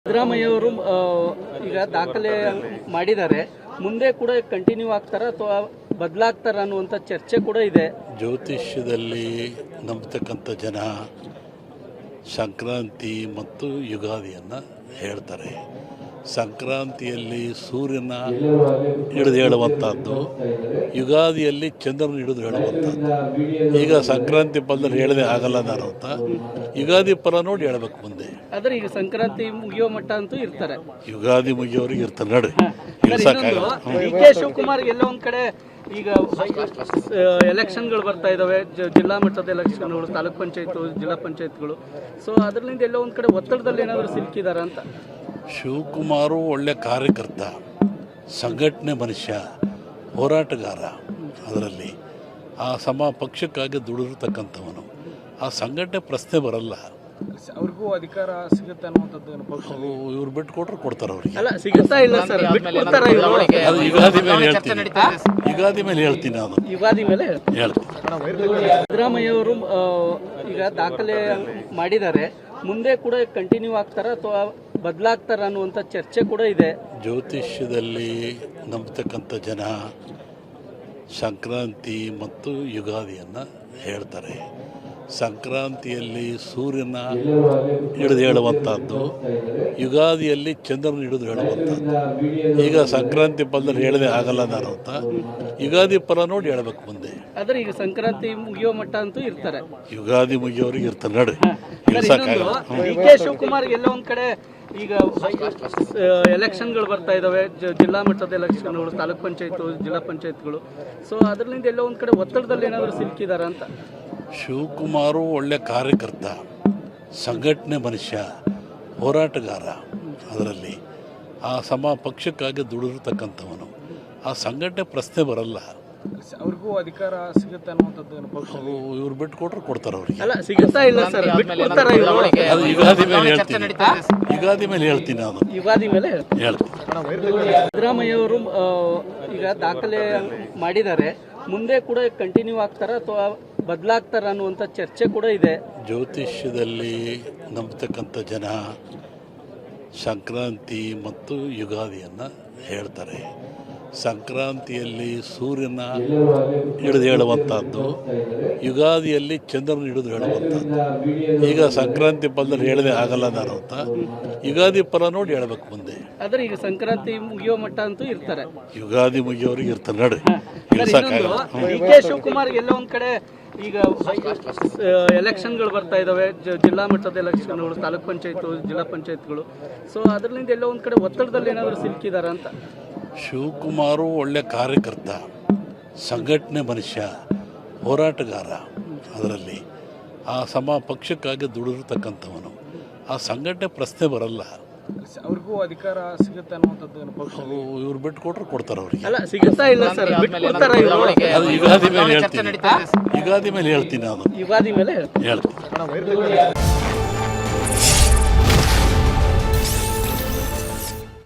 ಸಿದ್ದರಾಮಯ್ಯ ಅವರು ಈಗ ದಾಖಲೆ ಮಾಡಿದ್ದಾರೆ. ಮುಂದೆ ಕೂಡ ಕಂಟಿನ್ಯೂ ಆಗ್ತಾರ ಅಥವಾ ಬದಲಾಗ್ತಾರ ಅನ್ನುವಂಥ ಚರ್ಚೆ ಕೂಡ ಇದೆ. ಜ್ಯೋತಿಷ್ಯದಲ್ಲಿ ನಂಬತಕ್ಕಂಥ ಜನ ಸಂಕ್ರಾಂತಿ ಮತ್ತು ಯುಗಾದಿಯನ್ನು ಹೇಳ್ತಾರೆ. ಸಂಕ್ರಾಂತಿಯಲ್ಲಿ ಸೂರ್ಯನ ಹಿಡಿದು ಹೇಳುವಂಥದ್ದು, ಯುಗಾದಿಯಲ್ಲಿ ಚಂದ್ರನ ಹಿಡಿದು ಹೇಳುವಂಥದ್ದು. ಈಗ ಸಂಕ್ರಾಂತಿ ಫಲದಲ್ಲಿ ಹೇಳದೆ ಆಗಲ್ಲ ನಾನು ಅಂತ ಯುಗಾದಿ ಫಲ ನೋಡಿ ಹೇಳಬೇಕು ಮುಂದೆ. ಆದ್ರೆ ಈಗ ಸಂಕ್ರಾಂತಿ ಮುಗಿಯೋ ಮಟ್ಟ ಅಂತೂ ಇರ್ತಾರೆ, ಯುಗಾದಿ ಮುಗಿಯೋರಿಗೆ ಇರ್ತಾರೆ ನೋಡಿ. ಡಿ.ಕೆ. ಶಿವಕುಮಾರ್ ಎಲ್ಲ ಒಂದ್ ಕಡೆ ಈಗ ಎಲೆಕ್ಷನ್ಗಳು ಬರ್ತಾ ಇದಾವೆ, ಜಿಲ್ಲಾ ಮಟ್ಟದ ಎಲೆಕ್ಷನ್ಗಳು, ತಾಲೂಕ್ ಪಂಚಾಯತ್, ಜಿಲ್ಲಾ ಪಂಚಾಯತ್ಗಳು. ಸೊ ಅದರಿಂದ ಎಲ್ಲ ಒಂದ್ ಕಡೆ ಒತ್ತಡದಲ್ಲಿ ಏನಾದರೂ ಸಿಲುಕಿದಾರ ಅಂತ. ಶಿವಕುಮಾರು ಒಳ್ಳೆ ಕಾರ್ಯಕರ್ತ, ಸಂಘಟನೆ ಮನುಷ್ಯ, ಹೋರಾಟಗಾರ. ಅದರಲ್ಲಿ ಆ ಪಕ್ಷಕ್ಕಾಗಿ ದುಡಿದಿರ್ತಕ್ಕಂಥವನು. ಆ ಸಂಘಟನೆ ಪ್ರಶ್ನೆ ಬರಲ್ಲ. ಅವ್ರಿಗೂ ಅಧಿಕಾರ ಸಿಗುತ್ತೆ ಅನ್ನುವಂಥದ್ದು ಇವ್ರು ಬಿಟ್ಟು ಕೊಟ್ಟರು ಕೊಡ್ತಾರೆ ಅವ್ರಿಗೆ. ಅಲ್ಲ, ಸಿಗುತ್ತಾ ಇಲ್ಲ ಸರ್, ಅದು ಯುಗಾದಿ ಮೇಲೆ ಹೇಳ್ತೀನಿ. ಯುಗಾದಿ ಮೇಲೆ ಹೇಳ್ತೀನಿ ನಾನು. ಯುಗಾದಿ ಮೇಲೆ ಹೇಳ್ತೀನಿ. ಸಿದ್ದರಾಮಯ್ಯ ಅವರು ಈಗ ದಾಖಲೆ ಮಾಡಿದ್ದಾರೆ. ಮುಂದೆ ಕೂಡ ಕಂಟಿನ್ಯೂ ಆಗ್ತಾರ ಅಥವಾ ಬದಲಾಗ್ತಾರ ಅನ್ನುವಂಥ ಚರ್ಚೆ ಕೂಡ ಇದೆ. ಜ್ಯೋತಿಷ್ಯದಲ್ಲಿ ನಂಬತಕ್ಕಂಥ ಜನ ಸಂಕ್ರಾಂತಿ ಮತ್ತು ಯುಗಾದಿಯನ್ನು ಹೇಳ್ತಾರೆ. ಸಂಕ್ರಾಂತಿಯಲ್ಲಿ ಸೂರ್ಯನ ಹಿಡಿದು ಹೇಳುವಂಥದ್ದು, ಯುಗಾದಿಯಲ್ಲಿ ಚಂದ್ರನ ಹಿಡಿದು ಹೇಳುವಂಥದ್ದು. ಈಗ ಸಂಕ್ರಾಂತಿ ಫಲದಲ್ಲಿ ಹೇಳದೆ ಆಗಲ್ಲ ನಾನು ಅಂತ ಯುಗಾದಿ ಫಲ ನೋಡಿ ಹೇಳಬೇಕು ಮುಂದೆ. ಆದ್ರೆ ಈಗ ಸಂಕ್ರಾಂತಿ ಮುಗಿಯೋ ಮಟ್ಟ ಅಂತೂ ಇರ್ತಾರೆ, ಯುಗಾದಿ ಮುಗಿಯೋರಿಗೆ ಇರ್ತಾರೆ ನೋಡಿ. ಡಿ.ಕೆ. ಶಿವಕುಮಾರ್ ಎಲ್ಲ ಒಂದ್ ಕಡೆ ಈಗ ಎಲೆಕ್ಷನ್ಗಳು ಬರ್ತಾ ಇದಾವೆ, ಜಿಲ್ಲಾ ಮಟ್ಟದ ಎಲೆಕ್ಷನ್ಗಳು, ತಾಲೂಕ್ ಪಂಚಾಯತ್, ಜಿಲ್ಲಾ ಪಂಚಾಯತ್ಗಳು. ಸೊ ಅದರಿಂದ ಎಲ್ಲ ಒಂದ್ ಕಡೆ ಒತ್ತಡದಲ್ಲಿ ಏನಾದರೂ ಸಿಲುಕಿದಾರ ಅಂತ. ಶಿವಕುಮಾರು ಒಳ್ಳೆ ಕಾರ್ಯಕರ್ತ, ಸಂಘಟನೆ ಮನುಷ್ಯ, ಹೋರಾಟಗಾರ. ಅದರಲ್ಲಿ ಆ ಪಕ್ಷಕ್ಕಾಗಿ ದುಡಿದಿರ್ತಕ್ಕಂಥವನು. ಆ ಸಂಘಟನೆ ಪ್ರಶ್ನೆ ಬರಲ್ಲ. ಅವ್ರಿಗೂ ಅಧಿಕಾರ ಸಿಗುತ್ತೆ ಅನ್ನುವಂಥದ್ದು ಇವ್ರು ಬಿಟ್ಟು ಕೊಟ್ಟರು ಕೊಡ್ತಾರೆ ಅವ್ರಿಗೆ. ಅಲ್ಲ, ಸಿಗುತ್ತಾ ಇಲ್ಲ ಸರ್, ಅದು ಯುಗಾದಿ ಮೇಲೆ ಹೇಳ್ತೀನಿ. ಯುಗಾದಿ ಮೇಲೆ ಹೇಳ್ತೀನಿ ನಾನು. ಯುಗಾದಿ ಮೇಲೆ ಹೇಳ್ತೀನಿ. ಸಿದ್ದರಾಮಯ್ಯ ಅವರು ಈಗ ದಾಖಲೆ ಮಾಡಿದ್ದಾರೆ. ಮುಂದೆ ಕೂಡ ಕಂಟಿನ್ಯೂ ಆಗ್ತಾರ ಅಥವಾ ಬದಲಾಗ್ತಾರ ಅನ್ನುವಂಥ ಚರ್ಚೆ ಕೂಡ ಇದೆ. ಜ್ಯೋತಿಷ್ಯದಲ್ಲಿ ನಂಬತಕ್ಕಂಥ ಜನ ಸಂಕ್ರಾಂತಿ ಮತ್ತು ಯುಗಾದಿಯನ್ನು ಹೇಳ್ತಾರೆ. ಸಂಕ್ರಾಂತಿಯಲ್ಲಿ ಸೂರ್ಯನ ಹಿಡಿದು ಹೇಳುವಂಥದ್ದು, ಯುಗಾದಿಯಲ್ಲಿ ಚಂದ್ರನ ಹಿಡಿದು ಹೇಳುವಂಥದ್ದು. ಈಗ ಸಂಕ್ರಾಂತಿ ಫಲದಲ್ಲಿ ಹೇಳದೆ ಆಗಲ್ಲ ನಾನು ಅಂತ ಯುಗಾದಿ ಫಲ ನೋಡಿ ಹೇಳಬೇಕು ಮುಂದೆ. ಆದ್ರೆ ಈಗ ಸಂಕ್ರಾಂತಿ ಮುಗಿಯೋ ಮಟ್ಟ ಅಂತೂ ಇರ್ತಾರೆ, ಯುಗಾದಿ ಮುಗಿಯೋರಿಗೆ ಇರ್ತಾರೆ ನೋಡಿ. ಡಿ.ಕೆ. ಶಿವಕುಮಾರ್ ಎಲ್ಲ ಒಂದ್ ಕಡೆ ಈಗ ಎಲೆಕ್ಷನ್ಗಳು ಬರ್ತಾ ಇದಾವೆ, ಜಿಲ್ಲಾ ಮಟ್ಟದ ಎಲೆಕ್ಷನ್ಗಳು, ತಾಲೂಕ್ ಪಂಚಾಯತ್, ಜಿಲ್ಲಾ ಪಂಚಾಯತ್ಗಳು. ಸೊ ಅದರಿಂದ ಎಲ್ಲ ಒಂದ್ ಕಡೆ ಒತ್ತಡದಲ್ಲಿ ಏನಾದರೂ ಸಿಲುಕಿದಾರ ಅಂತ. ಶಿವಕುಮಾರು ಒಳ್ಳೆ ಕಾರ್ಯಕರ್ತ, ಸಂಘಟನೆ ಮನುಷ್ಯ, ಹೋರಾಟಗಾರ. ಅದರಲ್ಲಿ ಆ ಪಕ್ಷಕ್ಕಾಗಿ ದುಡಿದಿರ್ತಕ್ಕಂಥವನು. ಆ ಸಂಘಟನೆ ಪ್ರಶ್ನೆ ಬರಲ್ಲ. ಅವ್ರಿಗೂ ಅಧಿಕಾರ ಸಿಗುತ್ತೆ ಅನ್ನುವಂಥದ್ದು ಇವ್ರು ಬಿಟ್ಟು ಕೊಟ್ಟರು ಕೊಡ್ತಾರೆ ಅವ್ರಿಗೆ. ಅಲ್ಲ, ಸಿಗುತ್ತಾ ಇಲ್ಲ ಸರ್, ಅದು ಯುಗಾದಿ ಮೇಲೆ ಹೇಳ್ತೀನಿ. ಯುಗಾದಿ ಮೇಲೆ ಹೇಳ್ತೀನಿ ನಾನು. ಯುಗಾದಿ ಮೇಲೆ ಹೇಳ್ತೀನಿ.